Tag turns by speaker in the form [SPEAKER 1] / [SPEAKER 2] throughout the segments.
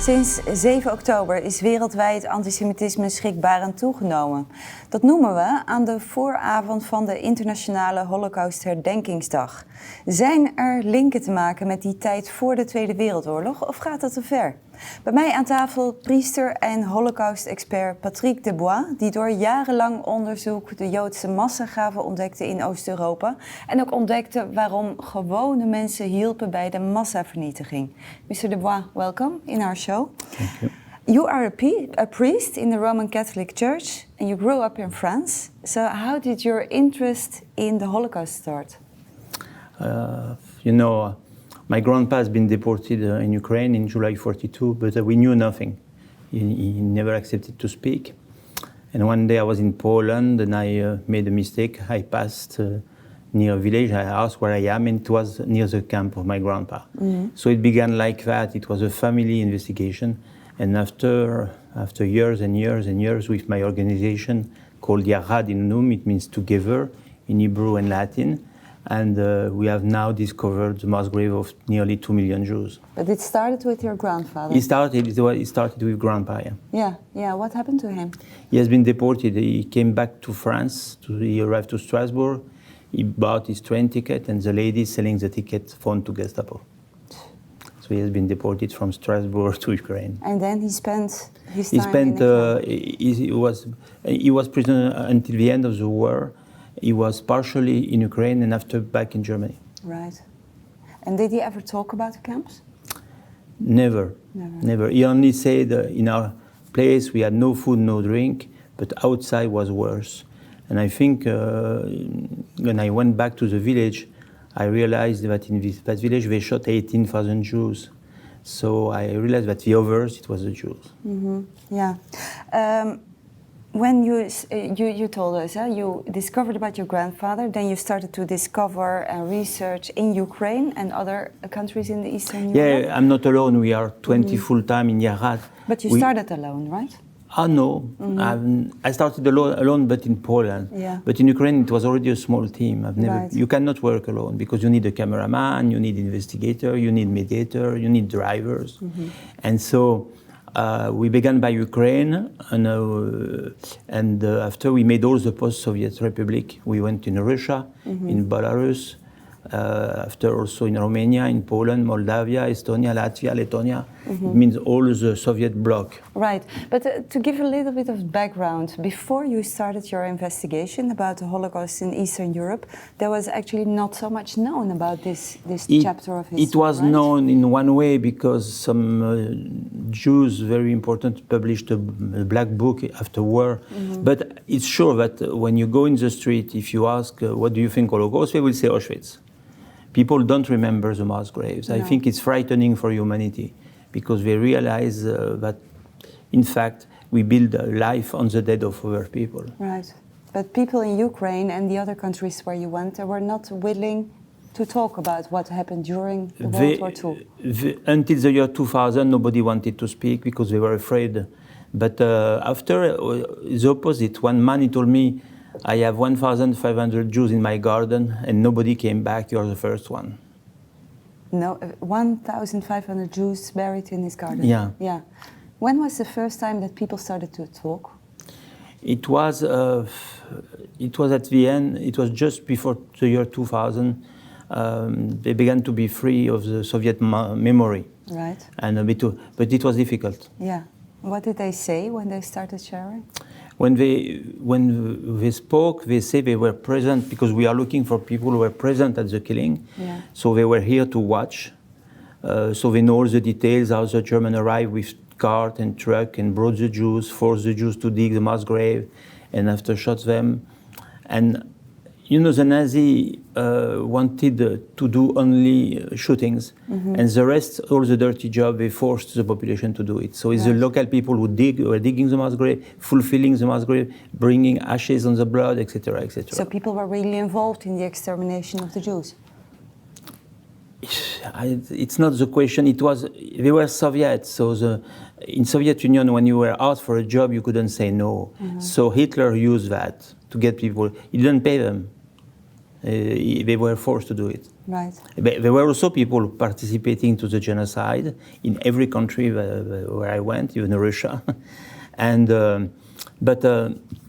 [SPEAKER 1] Sinds 7 oktober is wereldwijd antisemitisme schrikbarend toegenomen. Dat noemen we aan de vooravond van de internationale Holocaustherdenkingsdag. Zijn er linken te maken met die tijd voor de Tweede Wereldoorlog of gaat dat te ver? Bij mij aan tafel priester en Holocaust-expert Patrick Desbois, die door jarenlang onderzoek de Joodse massagraven ontdekte in Oost-Europa en ook ontdekte waarom gewone mensen hielpen bij de massavernietiging. Mr. Desbois, welcome in our show.
[SPEAKER 2] Thank you.
[SPEAKER 1] You are a priest in the Roman Catholic Church and you grew up in France. So how did your interest in the Holocaust start?
[SPEAKER 2] My grandpa has been deported in Ukraine in July 42, but we knew nothing. He never accepted to speak. And one day I was in Poland and I made a mistake. I passed near a village. I asked where I am, and it was near the camp of my grandpa. Mm-hmm. So it began like that. It was a family investigation. And after years and years and years with my organization called jarenlang, it means together in Hebrew and Latin. And we have now discovered the mass grave of nearly 2 million Jews.
[SPEAKER 1] But it started with your grandfather.
[SPEAKER 2] It started with Grandpa, yeah.
[SPEAKER 1] Yeah. What happened to him?
[SPEAKER 2] He has been deported. He came back to France. He arrived to Strasbourg. He bought his train ticket, and the lady selling the ticket phoned to Gestapo. So he has been deported from Strasbourg to Ukraine.
[SPEAKER 1] And then he spent his time in the
[SPEAKER 2] he was prisoner until the end of the war. He was partially in Ukraine and after back in Germany.
[SPEAKER 1] Right. And did he ever talk about the camps?
[SPEAKER 2] Never. He only said in our place we had no food, no drink, but outside was worse. And I think when I went back to the village, I realized that in that village they shot 18,000 Jews. So I realized that the others, it was the Jews.
[SPEAKER 1] Mm-hmm. Yeah. When you told us, you discovered about your grandfather, then you started to discover and research in Ukraine and other countries in the Eastern Europe.
[SPEAKER 2] Yeah, I'm not alone. We are 20 full-time in Yarat.
[SPEAKER 1] But you started alone, right?
[SPEAKER 2] No. Mm-hmm. I started alone, but in Poland. Yeah. But in Ukraine, it was already a small team.
[SPEAKER 1] Right.
[SPEAKER 2] You cannot work alone because you need a cameraman, you need investigator, you need mediator, you need drivers. Mm-hmm. And so we began by Ukraine, and after we made all the post-Soviet republic, we went in Russia, in Belarus, after also in Romania, in Poland, Moldavia, Estonia, Latvia, Lithuania. It means all the Soviet bloc.
[SPEAKER 1] Right, but to give a little bit of background, before you started your investigation about the Holocaust in Eastern Europe, there was actually not so much known about this chapter of history.
[SPEAKER 2] It was known in one way because some Jews, very important, published a black book after war. But it's sure that when you go in the street, if you ask, what do you think Holocaust, they will say Auschwitz. People don't remember the mass graves. No. I think it's frightening for humanity because they realize that, in fact, we build a life on the dead of other people.
[SPEAKER 1] Right. But people in Ukraine and the other countries where you went, they were not willing to talk about what happened during the World War II.
[SPEAKER 2] Until the year 2000, nobody wanted to speak because they were afraid. But after, the opposite. One man, he told me, I have 1,500 Jews in my garden and nobody came back. You're the first one.
[SPEAKER 1] No, 1,500 Jews buried in his garden?
[SPEAKER 2] Yeah.
[SPEAKER 1] When was the first time that people started to talk?
[SPEAKER 2] It was at the end, it was just before the year 2000. They began to be free of the Soviet memory.
[SPEAKER 1] Right.
[SPEAKER 2] But it was difficult.
[SPEAKER 1] Yeah. What did they say when they started sharing?
[SPEAKER 2] When they spoke, they say they were present because we are looking for people who were present at the killing. Yeah. So they were here to watch. So they know all the details, how the Germans arrived with cart and truck and brought the Jews, forced the Jews to dig the mass grave, and after shot them. And the Nazi wanted to do only shootings, and the rest, all the dirty job, they forced the population to do it. So it's the local people who were digging the mass grave, fulfilling the mass grave, bringing ashes on the blood, etc., etc.
[SPEAKER 1] So people were really involved in the extermination of the Jews?
[SPEAKER 2] It's not the question. They were Soviets, so in Soviet Union, when you were asked for a job, you couldn't say no. So Hitler used that to get people. He didn't pay them. They were forced to do it.
[SPEAKER 1] Right.
[SPEAKER 2] There were also people participating to the genocide in every country where I went, even Russia. But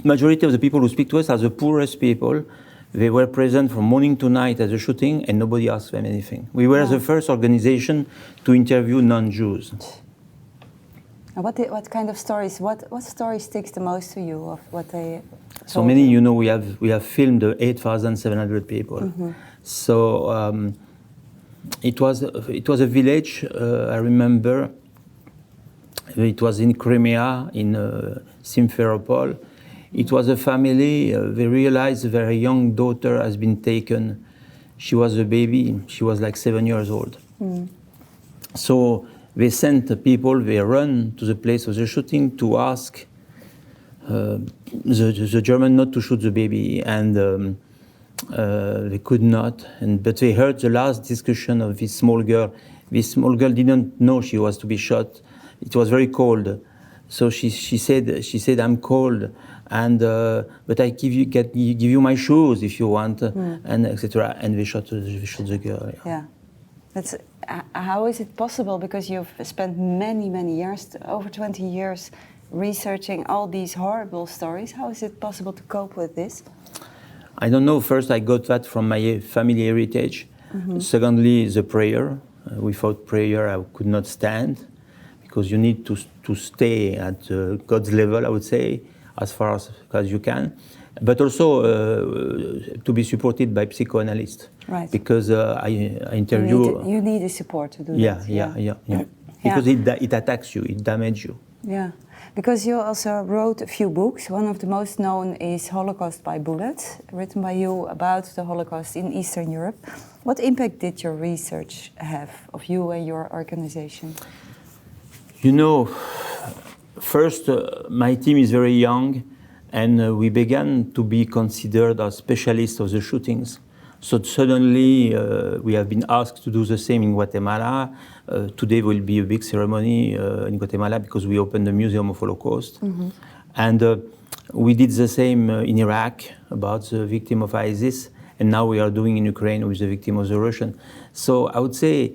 [SPEAKER 2] majority of the people who speak to us are the poorest people. They were present from morning to night at the shooting, and nobody asked them anything. We were the first organization to interview non-Jews.
[SPEAKER 1] And what kind of stories? What story sticks the most to you of what they?
[SPEAKER 2] So many, you know, we have filmed 8,700 people. Mm-hmm. So it was a village. I remember it was in Crimea, in Simferopol. It was a family. They realized their young daughter has been taken. She was a baby. She was like 7 years old. Mm. So they sent people. They ran to the place of the shooting to ask the German not to shoot the baby, and they could not. But they heard the last discussion of this small girl. This small girl didn't know she was to be shot. It was very cold, so she said I'm cold, and but I give you my shoes if you want, and etc. And they shot the girl.
[SPEAKER 1] Yeah. That's how is it possible? Because you've spent many years, over 20 years, researching all these horrible stories. How is it possible to cope with this?
[SPEAKER 2] I don't know. First, I got that from my family heritage. Mm-hmm. Secondly, the prayer. Without prayer, I could not stand, because you need to stay at God's level, I would say, as far as you can. But also to be supported by psychoanalysts. Right. Because I interview...
[SPEAKER 1] You need a support to do that.
[SPEAKER 2] Yeah. Because it attacks you, it damages you.
[SPEAKER 1] Yeah. Because you also wrote a few books. One of the most known is Holocaust by Bullet, written by you about the Holocaust in Eastern Europe. What impact did your research have of you and your organization?
[SPEAKER 2] You know, first, my team is very young, and we began to be considered as specialists of the shootings. So suddenly, we have been asked to do the same in Guatemala. Today will be a big ceremony in Guatemala because we opened the Museum of Holocaust. Mm-hmm. And we did the same in Iraq about the victim of ISIS, and now we are doing in Ukraine with the victim of the Russian. So I would say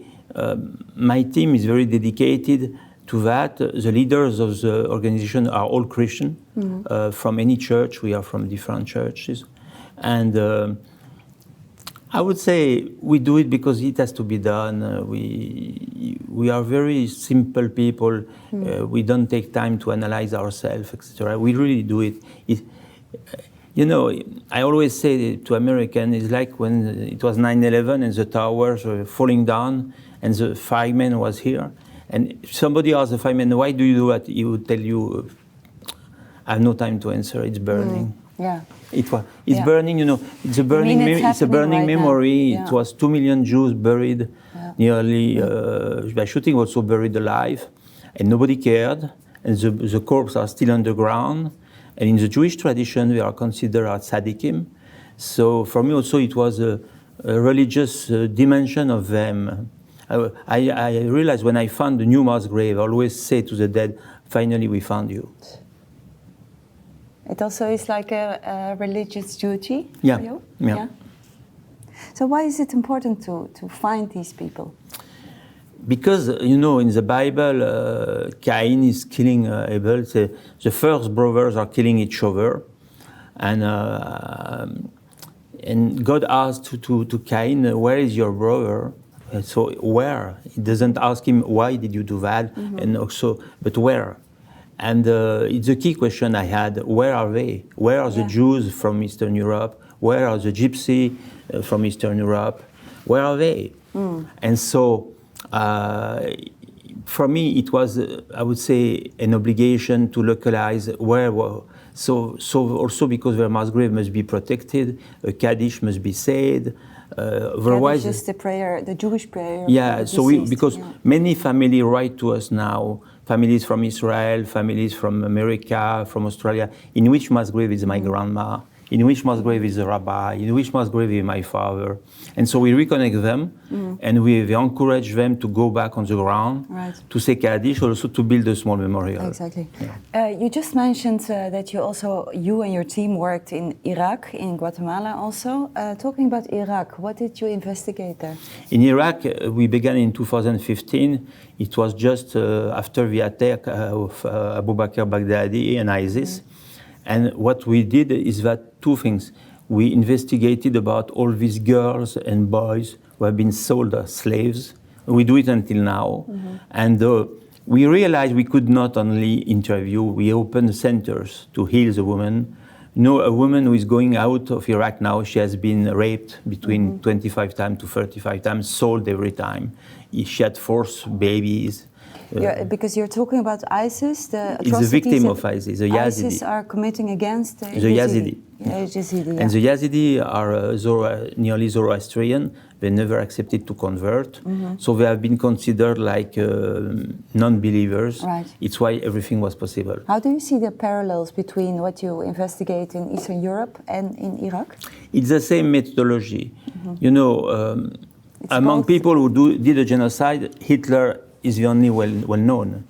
[SPEAKER 2] my team is very dedicated to that. The leaders of the organization are all Christian, from any church. We are from different churches. And I would say we do it because it has to be done. We are very simple people. We don't take time to analyze ourselves, etc. We really do it. You know, I always say to Americans, it's like when it was 9/11 and the towers were falling down and the fireman was here. And if somebody asked the fireman, why do you do that? He would tell you, I have no time to answer, it's burning. Yeah. It's burning, you know, it's a burning, it's a burning right memory. Yeah. It was 2 million Jews buried, nearly, by shooting, also buried alive, and nobody cared, and the corpses are still underground. And in the Jewish tradition, they are considered as tzaddikim. So for me also, it was a religious dimension of them. I realized when I found the new mass grave, I always say to the dead, finally we found you.
[SPEAKER 1] It also is like a religious duty for you? Yeah. So why is it important to find these people?
[SPEAKER 2] Because, you know, in the Bible, Cain is killing Abel. The first brothers are killing each other. And God asked to Cain, where is your brother? So where? He doesn't ask him, why did you do that? Mm-hmm. And also, but where? And it's a key question I had. Where are they? Where are the Jews from Eastern Europe? Where are the Gypsy from Eastern Europe? Where are they? And so, for me, it was, I would say, an obligation to localize where. So also because their mass grave must be protected, a Kaddish must be said. Otherwise,
[SPEAKER 1] Kaddish is the prayer, the Jewish prayer.
[SPEAKER 2] Yeah. So because many families write to us now. Families from Israel, families from America, from Australia, in which mass grave is my grandma, in which mass grave is the rabbi, in which mass grave is my father. And so we reconnect them, and we encourage them to go back on the ground, to say Kaddish, also to build a small memorial.
[SPEAKER 1] Exactly. Yeah. You just mentioned that you and your team worked in Iraq, in Guatemala also. Talking about Iraq, what did you investigate there?
[SPEAKER 2] In Iraq, we began in 2015. It was just after the attack of Abu Bakr Baghdadi and ISIS. And what we did is that two things. We investigated about all these girls and boys who have been sold as slaves. We do it until now. And we realized we could not only interview, we opened centers to heal the woman. You know, a woman who is going out of Iraq now, she has been raped between 25 times to 35 times, sold every time. She had forced babies.
[SPEAKER 1] Because you're talking about ISIS, the atrocities.
[SPEAKER 2] It's a victim of ISIS, the Yazidi.
[SPEAKER 1] ISIS are committing against the
[SPEAKER 2] Yazidi.
[SPEAKER 1] Yazidi, yeah.
[SPEAKER 2] And the Yazidi are nearly Zoroastrian. They never accepted to convert. So they have been considered like non-believers.
[SPEAKER 1] Right.
[SPEAKER 2] It's why everything was possible.
[SPEAKER 1] How do you see the parallels between what you investigate in Eastern Europe and in Iraq?
[SPEAKER 2] It's the same methodology. You know, among people who did a genocide, Hitler is the only well known.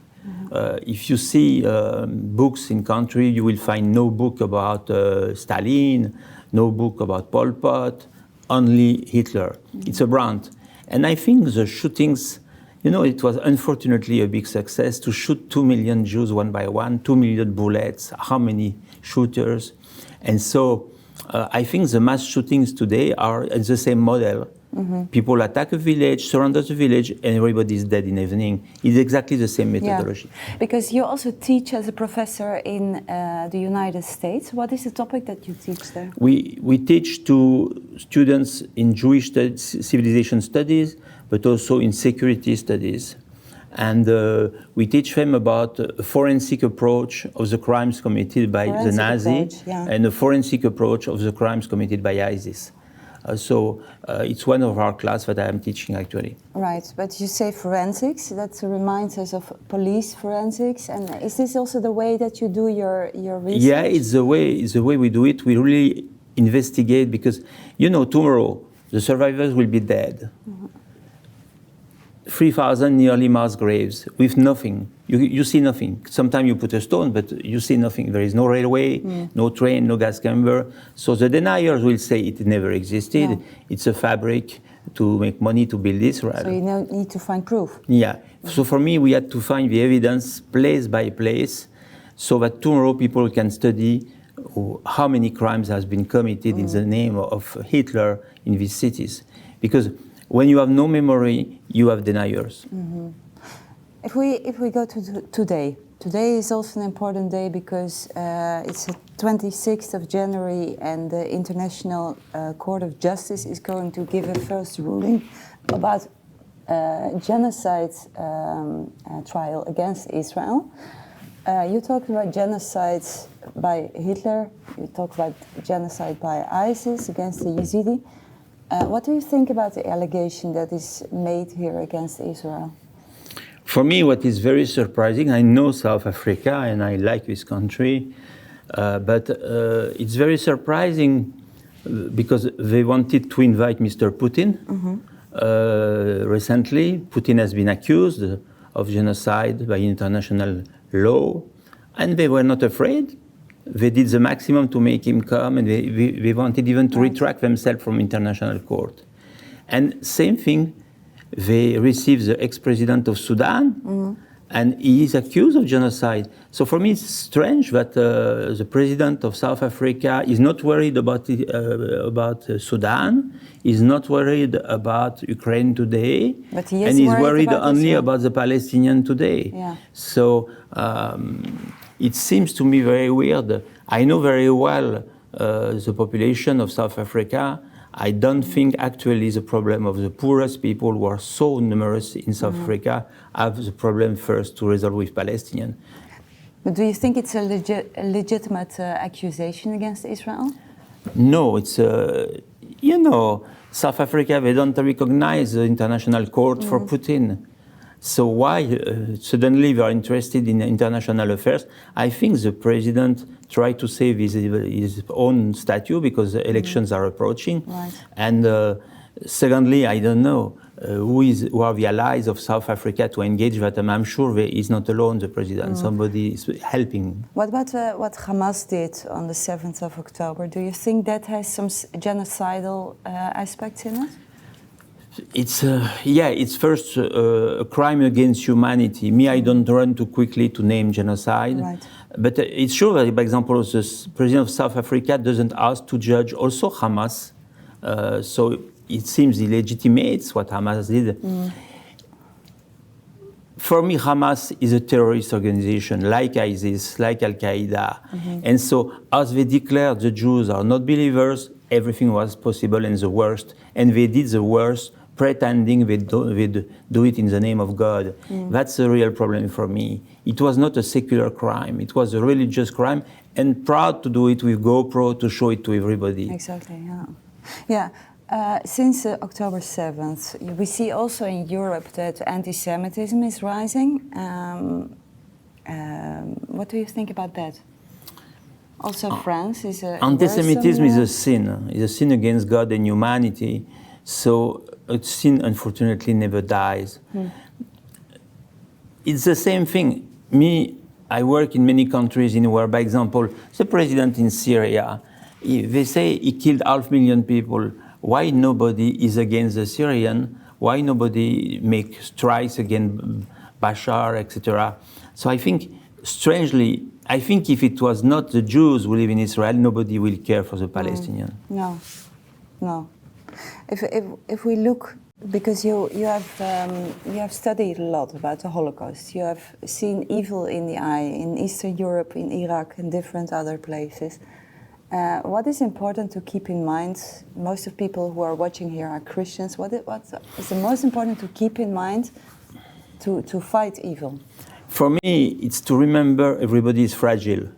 [SPEAKER 2] If you see books in country, you will find no book about Stalin, no book about Pol Pot, only Hitler. It's a brand. And I think the shootings, you know, it was unfortunately a big success to shoot 2 million Jews one by one, 2 million bullets, how many shooters. And so I think the mass shootings today are the same model. People attack a village, surrender the village, and everybody is dead in the evening. It's exactly the same methodology.
[SPEAKER 1] Yeah. Because you also teach as a professor in the United States. What is the topic that you teach there?
[SPEAKER 2] We teach to students in Jewish civilization studies, but also in security studies. And we teach them about a forensic approach of the crimes committed by the Nazis and a forensic approach of the crimes committed by ISIS. So it's one of our classes that I am teaching actually.
[SPEAKER 1] Right, but you say forensics, that reminds us of police forensics. And is this also the way that you do your research?
[SPEAKER 2] Yeah, it's the way we do it. We really investigate because, you know, tomorrow the survivors will be dead. 3,000 nearly mass graves with nothing. You see nothing. Sometimes you put a stone, but you see nothing. There is no railway, no train, no gas chamber. So the deniers will say it never existed. Yeah. It's a fabric to make money to build Israel.
[SPEAKER 1] So you need to find proof.
[SPEAKER 2] Yeah. So for me, we had to find the evidence place by place so that tomorrow people can study how many crimes has been committed in the name of Hitler in these cities. Because when you have no memory, you have deniers.
[SPEAKER 1] If we go to today is also an important day because it's the 26th of January and the International Court of Justice is going to give a first ruling about genocide trial against Israel. You talked about genocide by Hitler, you talked about genocide by ISIS against the Yazidi. What do you think about the allegation that is made here against Israel?
[SPEAKER 2] For me, what is very surprising, I know South Africa and I like this country, but it's very surprising because they wanted to invite Mr. Putin. Recently, Putin has been accused of genocide by international law, and they were not afraid. They did the maximum to make him come, and they wanted even to retract themselves from international court. And same thing, they received the ex-president of Sudan, and he is accused of genocide. So for me, it's strange that the president of South Africa is not worried about Sudan, is not worried about Ukraine today, and is worried only about the Palestinian today. Yeah. So it seems to me very weird. I know very well the population of South Africa. I don't think actually the problem of the poorest people who are so numerous in South Africa have the problem first to resolve with Palestinians.
[SPEAKER 1] But do you think it's a legitimate accusation against Israel?
[SPEAKER 2] No, it's South Africa, they don't recognize the international court for Putin. So why suddenly we are interested in international affairs? I think the president tried to save his own statue because the elections are approaching.
[SPEAKER 1] Right.
[SPEAKER 2] And secondly, I don't know who are the allies of South Africa to engage that. I'm sure he's not alone, the president. Somebody is helping.
[SPEAKER 1] What about what Hamas did on the 7th of October? Do you think that has some genocidal aspects in it?
[SPEAKER 2] It's first a crime against humanity. I don't run too quickly to name genocide.
[SPEAKER 1] Right.
[SPEAKER 2] But it's true that, for example, the president of South Africa doesn't ask to judge also Hamas. So it seems he legitimates what Hamas did. For me, Hamas is a terrorist organization like ISIS, like Al-Qaeda. And so as they declared the Jews are not believers, everything was possible and the worst. And they did the worst, pretending they do it in the name of God. That's a real problem for me. It was not a secular crime. It was a religious crime, and proud to do it with GoPro to show it to everybody.
[SPEAKER 1] Exactly, yeah. Since October 7th, we see also in Europe that antisemitism is rising. What do you think about that? Also, France is a...
[SPEAKER 2] Antisemitism is a sin. It's a sin against God and humanity. So a sin, unfortunately, never dies. It's the same thing. I work in many countries where, by example, the president in Syria, they say he killed 500,000 people. Why nobody is against the Syrian? Why nobody makes strikes against Bashar, etc.? So I think, strangely, if it was not the Jews who live in Israel, nobody will care for the Palestinians.
[SPEAKER 1] No. If we look, because you have studied a lot about the Holocaust, you have seen evil in the eye in Eastern Europe, in Iraq, and different other places. What is important to keep in mind? Most of people who are watching here are Christians. What is the most important to keep in mind to fight evil?
[SPEAKER 2] For me, it's to remember everybody is fragile,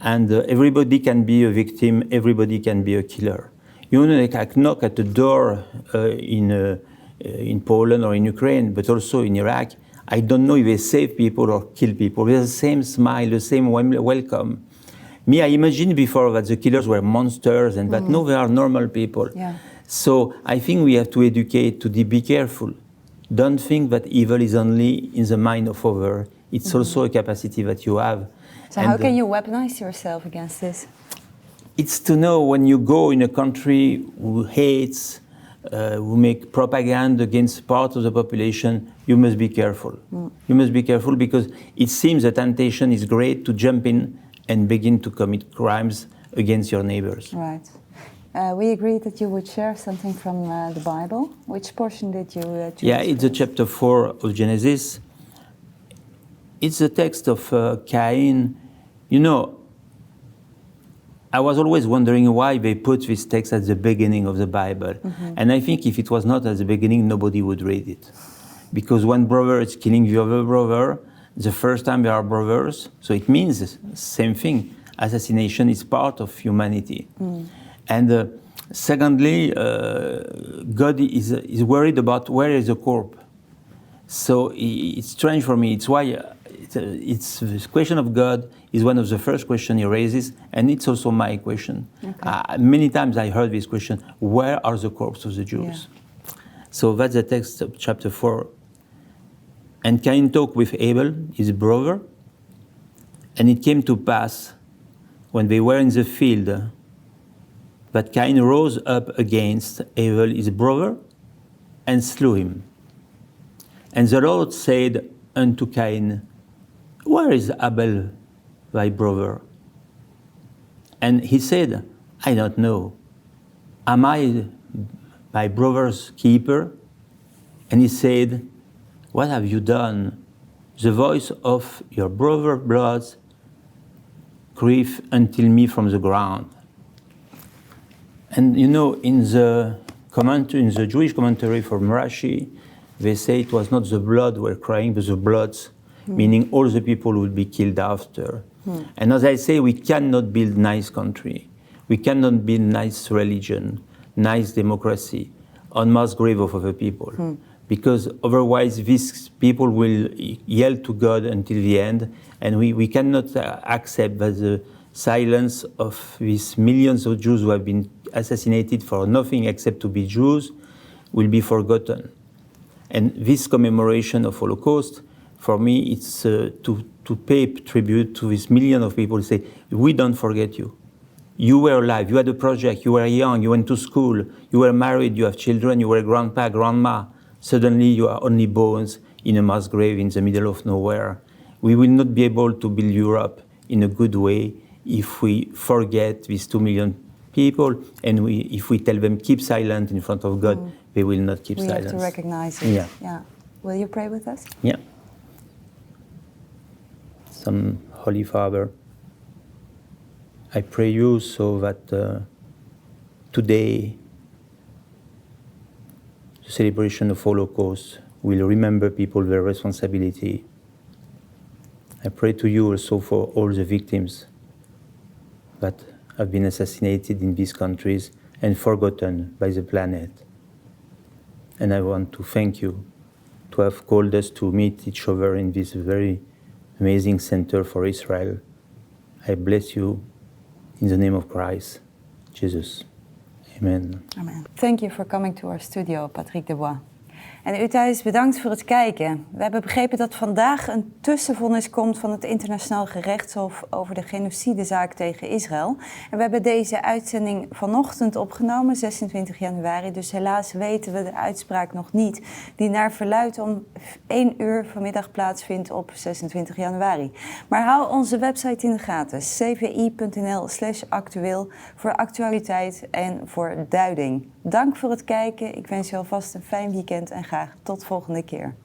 [SPEAKER 2] and everybody can be a victim. Everybody can be a killer. You know, like I knock at the door in Poland or in Ukraine, but also in Iraq. I don't know if they save people or kill people. There's the same smile, the same welcome. I imagined before that the killers were monsters and that no, they are normal people.
[SPEAKER 1] Yeah.
[SPEAKER 2] So I think we have to educate to be careful. Don't think that evil is only in the mind of others. It's also a capacity that you have.
[SPEAKER 1] So how can you weaponize yourself against this?
[SPEAKER 2] It's to know when you go in a country who hates, who make propaganda against part of the population, you must be careful. You must be careful because it seems the temptation is great to jump in and begin to commit crimes against your neighbors.
[SPEAKER 1] Right. We agreed that you would share something from the Bible. Which portion did you choose?
[SPEAKER 2] Yeah, it's the chapter 4 of Genesis. It's the text of Cain. You know, I was always wondering why they put this text at the beginning of the Bible. And I think if it was not at the beginning, nobody would read it. Because one brother is killing the other brother, the first time they are brothers, so it means the same thing. Assassination is part of humanity. And secondly, God is worried about where is the corpse. So it's strange for me. It's why it's the question of God is one of the first questions he raises, and it's also my question. Okay. Many times I heard this question, where are the corpses of the Jews? Yeah. So that's the text of chapter 4. And Cain talked with Abel, his brother, and it came to pass, when they were in the field, that Cain rose up against Abel, his brother, and slew him. And the Lord said unto Cain, where is Abel, thy brother? And he said, I don't know. Am I my brother's keeper? And he said, what have you done? The voice of your brother blood grief until me from the ground. And you know, in the Jewish commentary from Rashi, they say it was not the blood were crying, but the bloods, meaning all the people would be killed after. And as I say, we cannot build nice country. We cannot build nice religion, nice democracy on mass grave of other people. because otherwise these people will yell to God until the end, and we cannot accept that the silence of these millions of Jews who have been assassinated for nothing except to be Jews will be forgotten. And this commemoration of Holocaust, for me, it's to pay tribute to this million of people who say, we don't forget you. You were alive, you had a project, you were young, you went to school, you were married, you have children, you were grandpa, grandma. Suddenly you are only bones in a mass grave in the middle of nowhere. We will not be able to build Europe in a good way if we forget these 2 million people, and if we tell them keep silent in front of God, they will not keep silence.
[SPEAKER 1] We have to recognize it. Yeah. Will you pray with us?
[SPEAKER 2] Yeah. Some Holy Father, I pray you so that today the celebration of Holocaust will remember people their responsibility. I pray to you also for all the victims that have been assassinated in these countries and forgotten by the planet. And I want to thank you to have called us to meet each other in this very amazing center for Israel. I bless you in the name of Christ, Jesus. Amen.
[SPEAKER 1] Amen. Thank you for coming to our studio, Patrick Desbois. En u thuis, bedankt voor het kijken. We hebben begrepen dat vandaag een tussenvonnis komt van het internationale gerechtshof over de genocidezaak tegen Israël. En we hebben deze uitzending vanochtend opgenomen, 26 januari. Dus helaas weten we de uitspraak nog niet, die naar verluidt om 1 uur vanmiddag plaatsvindt op 26 januari. Maar hou onze website in de gaten, cvi.nl/actueel, voor actualiteit en voor duiding. Dank voor het kijken. Ik wens je alvast een fijn weekend en graag tot volgende keer.